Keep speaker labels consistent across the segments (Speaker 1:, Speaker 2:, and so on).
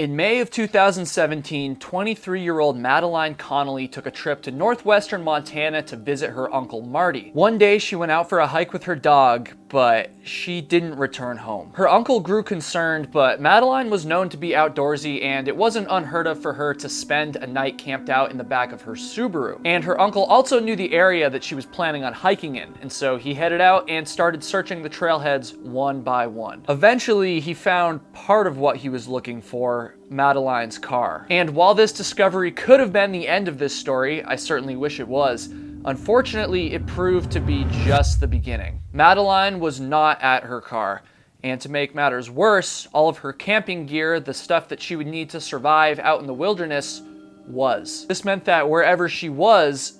Speaker 1: In May of 2017, 23-year-old Madeline Connelly took a trip to northwestern Montana to visit her uncle Marty. One day she went out for a hike with her dog, but she didn't return home. Her uncle grew concerned, but Madeline was known to be outdoorsy and it wasn't unheard of for her to spend a night camped out in the back of her Subaru. And her uncle also knew the area that she was planning on hiking in, and so he headed out and started searching the trailheads one by one. Eventually, he found part of what he was looking for: Madeline's car. And while this discovery could have been the end of this story, I certainly wish it was, unfortunately, it proved to be just the beginning. Madeline was not at her car, and to make matters worse, all of her camping gear, the stuff that she would need to survive out in the wilderness, was. This meant that wherever she was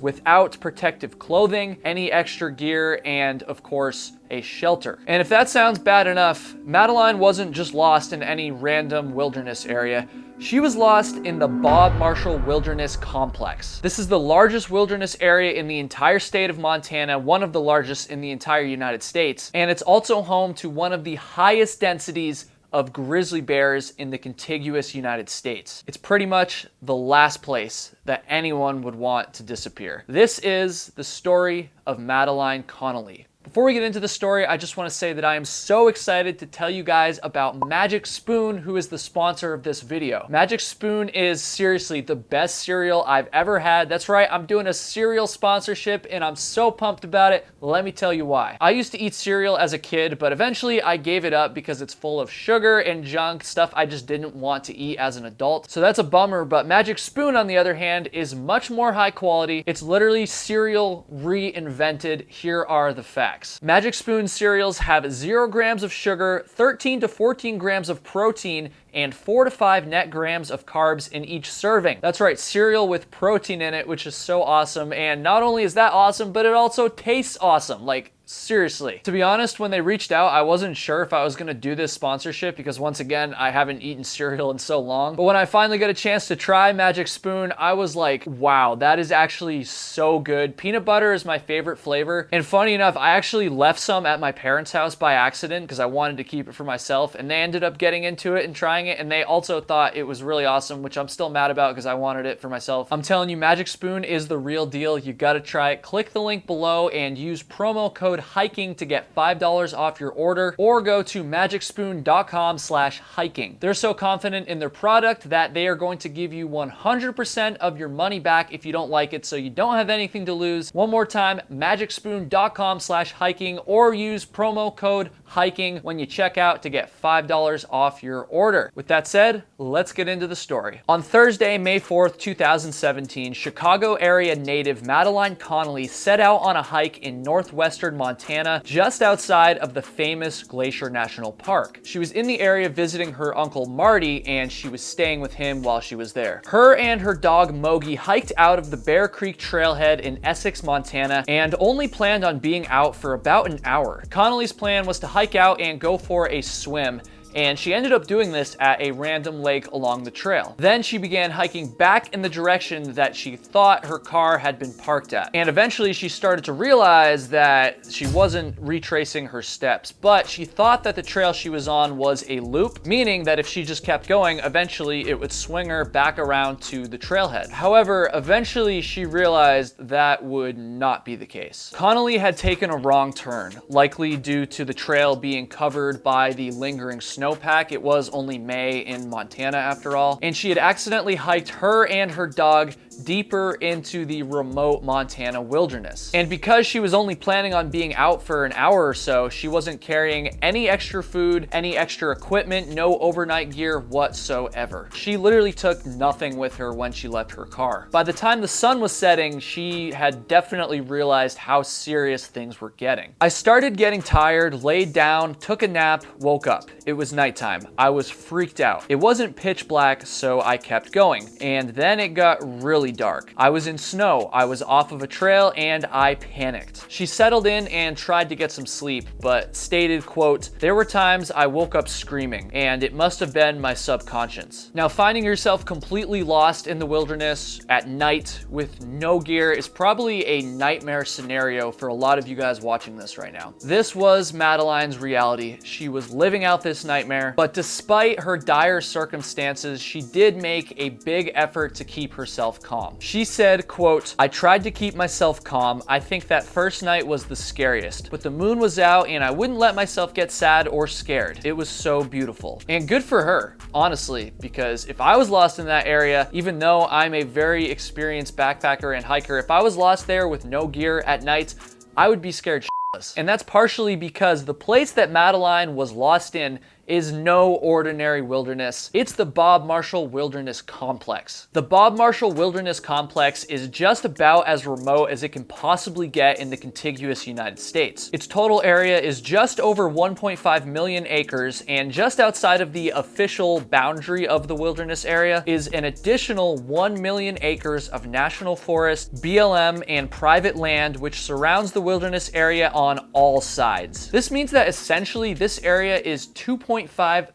Speaker 1: without protective clothing, any extra gear, and of course, a shelter. And if that sounds bad enough, Madeline wasn't just lost in any random wilderness area. She was lost in the Bob Marshall Wilderness Complex. This is the largest wilderness area in the entire state of Montana, one of the largest in the entire United States, and it's also home to one of the highest densities of grizzly bears in the contiguous United States. It's pretty much the last place that anyone would want to disappear. This is the story of Madeline Connelly. Before we get into the story, I just want to say that I am so excited to tell you guys about Magic Spoon, who is the sponsor of this video. Magic Spoon is seriously the best cereal I've ever had. That's right, I'm doing a cereal sponsorship and I'm so pumped about it. Let me tell you why. I used to eat cereal as a kid, but eventually I gave it up because it's full of sugar and junk, stuff I just didn't want to eat as an adult. So that's a bummer, but Magic Spoon, on the other hand, is much more high quality. It's literally cereal reinvented. Here are the facts. Magic Spoon cereals have 0 grams of sugar, 13 to 14 grams of protein, and 4 to 5 net grams of carbs in each serving. That's right, cereal with protein in it, which is so awesome. And not only is that awesome, but it also tastes awesome. Like, seriously. To be honest, when they reached out, I wasn't sure if I was gonna do this sponsorship because once again, I haven't eaten cereal in so long. But when I finally got a chance to try Magic Spoon, I was like, wow, that is actually so good. Peanut butter is my favorite flavor. And funny enough, I actually left some at my parents' house by accident because I wanted to keep it for myself, and they ended up getting into it and trying it, and they also thought it was really awesome, which I'm still mad about because I wanted it for myself. I'm telling you, Magic Spoon is the real deal. You gotta try it. Click the link below and use promo code hiking to get $5 off your order, or go to magicspoon.com/hiking. They're so confident in their product that they are going to give you 100% of your money back if you don't like it, so you don't have anything to lose. One more time, magicspoon.com/hiking, or use promo code hiking when you check out to get $5 off your order. With that said, let's get into the story. On Thursday, May 4th, 2017, Chicago area native Madeline Connelly set out on a hike in northwestern Montana, just outside of the famous Glacier National Park. She was in the area visiting her uncle Marty, and she was staying with him while she was there. Her and her dog Mogi hiked out of the Bear Creek trailhead in Essex, Montana, and only planned on being out for about an hour. Connelly's plan was to hike out and go for a swim, and she ended up doing this at a random lake along the trail. Then she began hiking back in the direction that she thought her car had been parked at. And eventually she started to realize that she wasn't retracing her steps, but she thought that the trail she was on was a loop, meaning that if she just kept going, eventually it would swing her back around to the trailhead. However, eventually she realized that would not be the case. Connelly had taken a wrong turn, likely due to the trail being covered by the lingering snowpack. It was only May in Montana after all, and she had accidentally hiked her and her dog deeper into the remote Montana wilderness. And because she was only planning on being out for an hour or so, she wasn't carrying any extra food, any extra equipment, no overnight gear whatsoever. She literally took nothing with her when she left her car. By the time the sun was setting, she had definitely realized how serious things were getting. I started getting tired, laid down, took a nap, woke up. It was nighttime. I was freaked out. It wasn't pitch black, so I kept going. And then it got really really dark. I was in snow, I was off of a trail, and I panicked. She settled in and tried to get some sleep, but stated, quote, "There were times I woke up screaming, and it must have been my subconscious." Now, finding yourself completely lost in the wilderness at night with no gear is probably a nightmare scenario for a lot of you guys watching this right now. This was Madeline's reality. She was living out this nightmare, but despite her dire circumstances, she did make a big effort to keep herself calm. She said, quote, "I tried to keep myself calm. I think that first night was the scariest, but the moon was out and I wouldn't let myself get sad or scared. It was so beautiful." And good for her, honestly, because if I was lost in that area, even though I'm a very experienced backpacker and hiker, if I was lost there with no gear at night, I would be scared shitless. And that's partially because the place that Madeline was lost in is no ordinary wilderness. It's the Bob Marshall Wilderness Complex. The Bob Marshall Wilderness Complex is just about as remote as it can possibly get in the contiguous United States. Its total area is just over 1.5 million acres, and just outside of the official boundary of the wilderness area is an additional 1 million acres of national forest, BLM, and private land which surrounds the wilderness area on all sides. This means that essentially this area is 2.5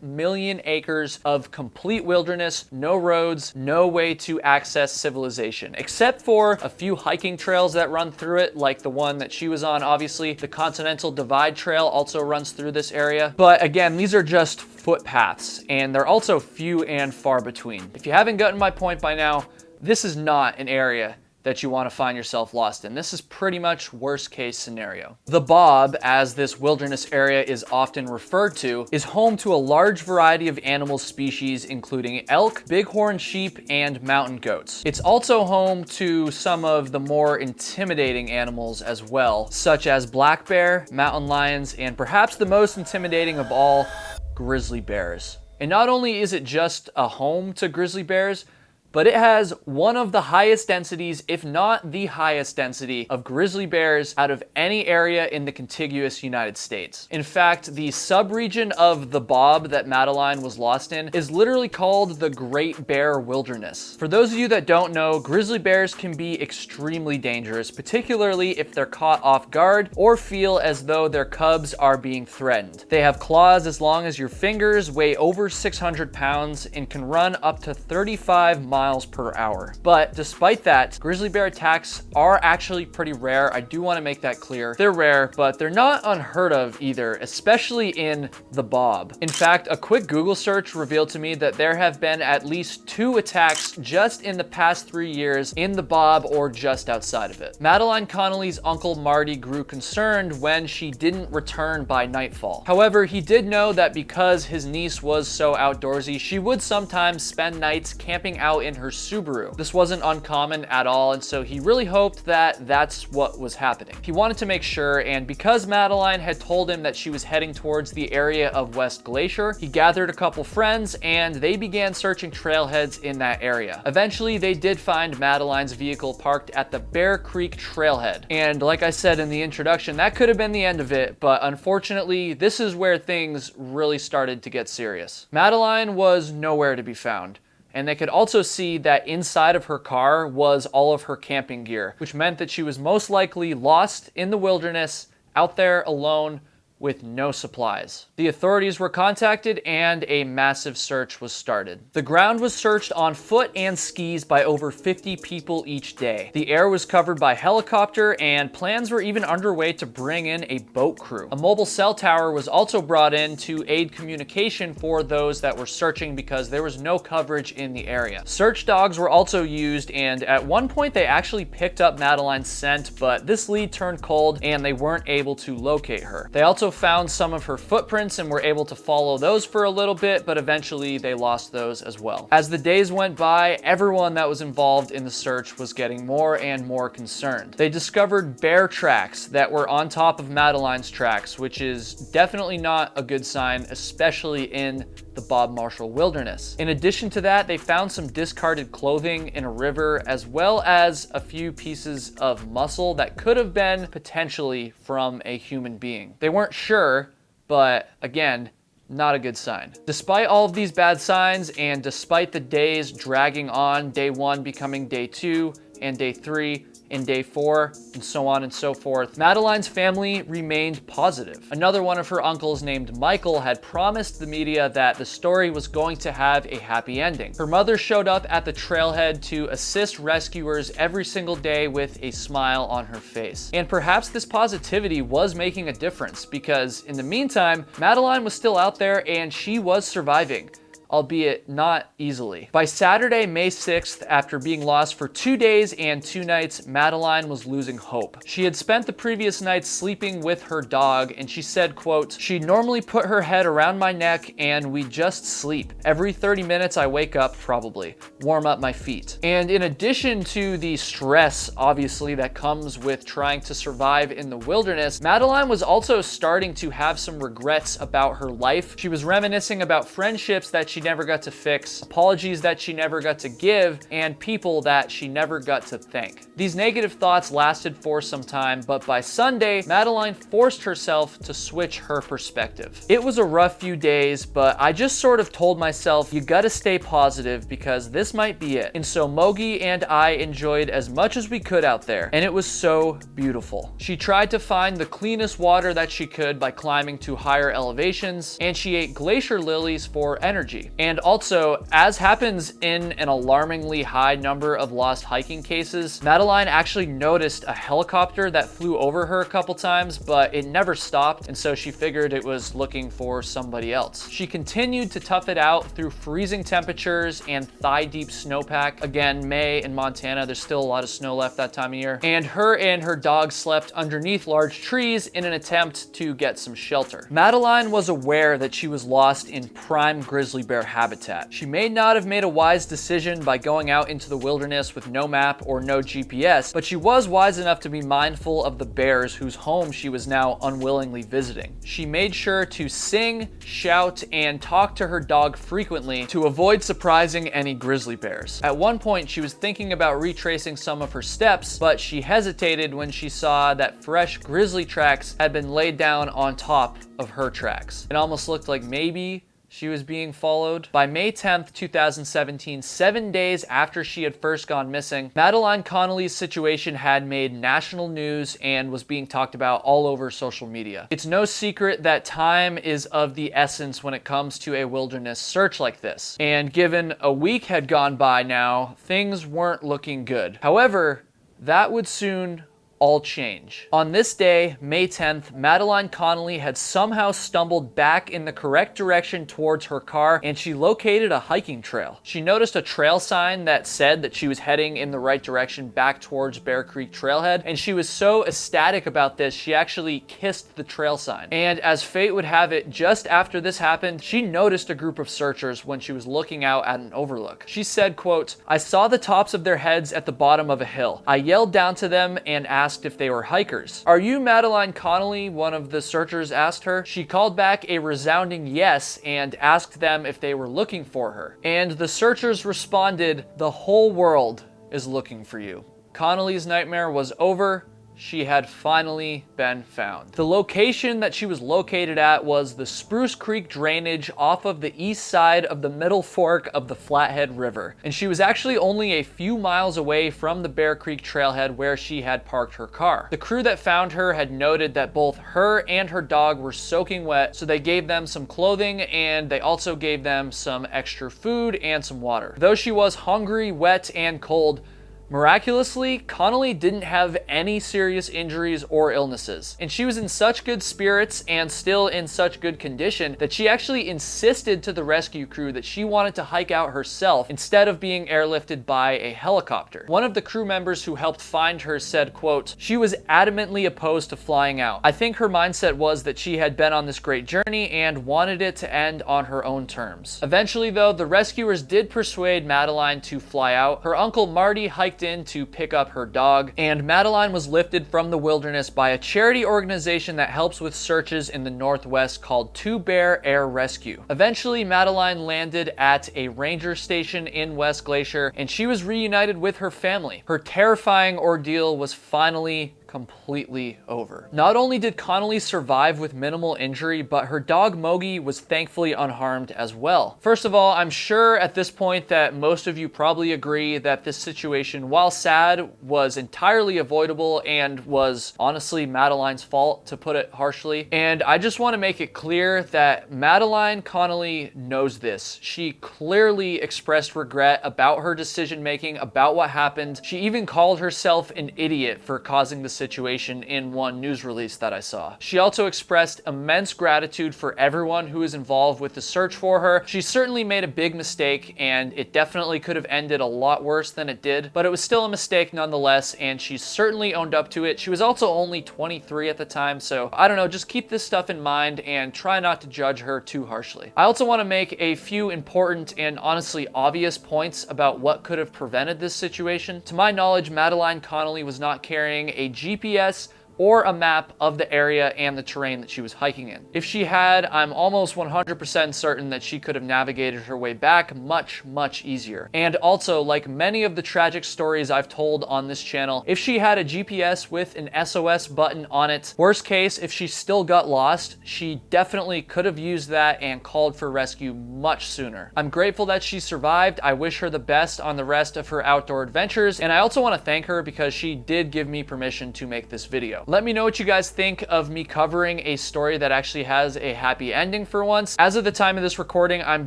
Speaker 1: million acres of complete wilderness, no roads, no way to access civilization, except for a few hiking trails that run through it, like the one that she was on. Obviously, the Continental Divide Trail also runs through this area. But again, these are just footpaths, and they're also few and far between. If you haven't gotten my point by now, this is not an area that you want to find yourself lost in. This is pretty much worst case scenario. The Bob, as this wilderness area is often referred to, is home to a large variety of animal species, including elk, bighorn sheep, and mountain goats. It's also home to some of the more intimidating animals as well, such as black bear, mountain lions, and perhaps the most intimidating of all, grizzly bears. And not only is it just a home to grizzly bears, but it has one of the highest densities, if not the highest density, of grizzly bears out of any area in the contiguous United States. In fact, the subregion of the Bob that Madeline was lost in is literally called the Great Bear Wilderness. For those of you that don't know, grizzly bears can be extremely dangerous, particularly if they're caught off guard or feel as though their cubs are being threatened. They have claws as long as your fingers, weigh over 600 pounds, and can run up to 35 miles per hour. But despite that, grizzly bear attacks are actually pretty rare. I do want to make that clear. They're rare, but they're not unheard of either, especially in the Bob. In fact, a quick Google search revealed to me that there have been at least 2 attacks just in the past 3 years in the Bob or just outside of it. Madeline Connelly's uncle Marty grew concerned when she didn't return by nightfall. However, he did know that because his niece was so outdoorsy, she would sometimes spend nights camping out in her Subaru. This wasn't uncommon at all, and so he really hoped that that's what was happening. He wanted to make sure, and because Madeline had told him that she was heading towards the area of West Glacier, he gathered a couple friends and they began searching trailheads in that area. Eventually, they did find Madeline's vehicle parked at the Bear Creek trailhead. And like I said in the introduction, that could have been the end of it, but unfortunately, this is where things really started to get serious. Madeline was nowhere to be found. And they could also see that inside of her car was all of her camping gear, which meant that she was most likely lost in the wilderness, out there alone, with no supplies. The authorities were contacted and a massive search was started. The ground was searched on foot and skis by over 50 people each day. The air was covered by helicopter, and plans were even underway to bring in a boat crew. A mobile cell tower was also brought in to aid communication for those that were searching because there was no coverage in the area. Search dogs were also used, and at one point they actually picked up Madeline's scent, but this lead turned cold and they weren't able to locate her. They also found some of her footprints and were able to follow those for a little bit, but eventually they lost those as well. As the days went by, everyone that was involved in the search was getting more and more concerned. They discovered bear tracks that were on top of Madeline's tracks, which is definitely not a good sign, especially in the Bob Marshall Wilderness. In addition to that, they found some discarded clothing in a river, as well as a few pieces of muscle that could have been potentially from a human being. They weren't sure, but again, Not a good sign. Despite all of these bad signs, and despite the days dragging on, day 1 becoming day 2, and day 3, and day 4, and so on and so forth, Madeline's family remained positive. Another one of her uncles named Michael had promised the media that the story was going to have a happy ending. Her mother showed up at the trailhead to assist rescuers every single day with a smile on her face. And perhaps this positivity was making a difference, because in the meantime, Madeline was still out there and she was surviving, albeit not easily. By Saturday, May 6th, after being lost for 2 days and 2 nights, Madeline was losing hope. She had spent the previous night sleeping with her dog, and she said, quote, "She'd normally put her head around my neck and we just sleep. Every 30 minutes I wake up, probably, warm up my feet." And in addition to the stress, obviously, that comes with trying to survive in the wilderness, Madeline was also starting to have some regrets about her life. She was reminiscing about friendships that she never got to fix, apologies that she never got to give, and people that she never got to thank. These negative thoughts lasted for some time, but by Sunday, Madeline forced herself to switch her perspective. It was a rough few days, but I just sort of told myself, you gotta stay positive because this might be it. And so Mogi and I enjoyed as much as we could out there, and it was so beautiful. She tried to find the cleanest water that she could by climbing to higher elevations, and she ate glacier lilies for energy. And also, as happens in an alarmingly high number of lost hiking cases, Madeline actually noticed a helicopter that flew over her a couple times, but it never stopped, and so she figured it was looking for somebody else. She continued to tough it out through freezing temperatures and thigh-deep snowpack. Again, May in Montana, there's still a lot of snow left that time of year. And her dog slept underneath large trees in an attempt to get some shelter. Madeline was aware that she was lost in prime grizzly bear habitat. She may not have made a wise decision by going out into the wilderness with no map or no GPS, but she was wise enough to be mindful of the bears whose home she was now unwillingly visiting. She made sure to sing, shout, and talk to her dog frequently to avoid surprising any grizzly bears. At one point, she was thinking about retracing some of her steps, but she hesitated when she saw that fresh grizzly tracks had been laid down on top of her tracks. It almost looked like maybe she was being followed. By May 10th, 2017, 7 days after she had first gone missing, Madeline Connelly's situation had made national news and was being talked about all over social media. It's no secret that time is of the essence when it comes to a wilderness search like this. And given a week had gone by now, things weren't looking good. However, that would soon all change. On this day, May 10th, Madeline Connelly had somehow stumbled back in the correct direction towards her car, and she located a hiking trail. She noticed a trail sign that said that she was heading in the right direction back towards Bear Creek Trailhead, and she was so ecstatic about this, she actually kissed the trail sign. And as fate would have it, just after this happened, she noticed a group of searchers when she was looking out at an overlook. She said, quote, "I saw the tops of their heads at the bottom of a hill. I yelled down to them and asked if they were hikers. 'Are you Madeline Connelly?' one of the searchers asked her. She called back a resounding yes and asked them if they were looking for her. And the searchers responded, 'The whole world is looking for you.' Connelly's nightmare was over. She had finally been found. The location that she was located at was the Spruce Creek drainage off of the east side of the Middle Fork of the Flathead River. And she was actually only a few miles away from the Bear Creek trailhead where she had parked her car. The crew that found her had noted that both her and her dog were soaking wet, so they gave them some clothing and they also gave them some extra food and some water. Though she was hungry, wet, and cold, miraculously, Connelly didn't have any serious injuries or illnesses, and she was in such good spirits and still in such good condition that she actually insisted to the rescue crew that she wanted to hike out herself instead of being airlifted by a helicopter. One of the crew members who helped find her said, quote, "She was adamantly opposed to flying out. I think her mindset was that she had been on this great journey and wanted it to end on her own terms." Eventually, though, the rescuers did persuade Madeline to fly out. Her uncle Marty hiked in to pick up her dog, and Madeline was lifted from the wilderness by a charity organization that helps with searches in the Northwest called Two Bear Air Rescue. Eventually, Madeline landed at a ranger station in West Glacier, and she was reunited with her family. Her terrifying ordeal was finally completely over. Not only did Connelly survive with minimal injury, but her dog Mogi was thankfully unharmed as well. First of all, I'm sure at this point that most of you probably agree that this situation, while sad, was entirely avoidable and was honestly Madeline's fault, to put it harshly. And I just want to make it clear that Madeline Connelly knows this. She clearly expressed regret about her decision making, about what happened. She even called herself an idiot for causing the situation in one news release that I saw. She also expressed immense gratitude for everyone who was involved with the search for her. She certainly made a big mistake, and it definitely could have ended a lot worse than it did, but it was still a mistake nonetheless, and she certainly owned up to it. She was also only 23 at the time, so I don't know, just keep this stuff in mind and try not to judge her too harshly. I also want to make a few important and honestly obvious points about what could have prevented this situation. To my knowledge, Madeline Connelly was not carrying a GPS or a map of the area and the terrain that she was hiking in. If she had, I'm almost 100% certain that she could have navigated her way back much, much easier. And also, like many of the tragic stories I've told on this channel, if she had a GPS with an SOS button on it, worst case, if she still got lost, she definitely could have used that and called for rescue much sooner. I'm grateful that she survived. I wish her the best on the rest of her outdoor adventures, and I also want to thank her because she did give me permission to make this video. Let me know what you guys think of me covering a story that actually has a happy ending for once. As of the time of this recording, I'm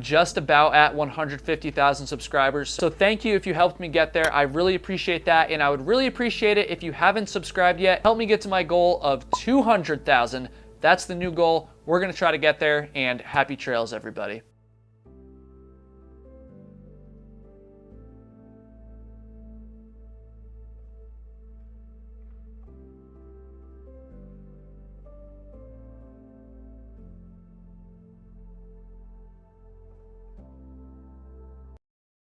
Speaker 1: just about at 150,000 subscribers. So thank you if you helped me get there. I really appreciate that. And I would really appreciate it if you haven't subscribed yet. Help me get to my goal of 200,000. That's the new goal. We're going to try to get there, and happy trails, everybody.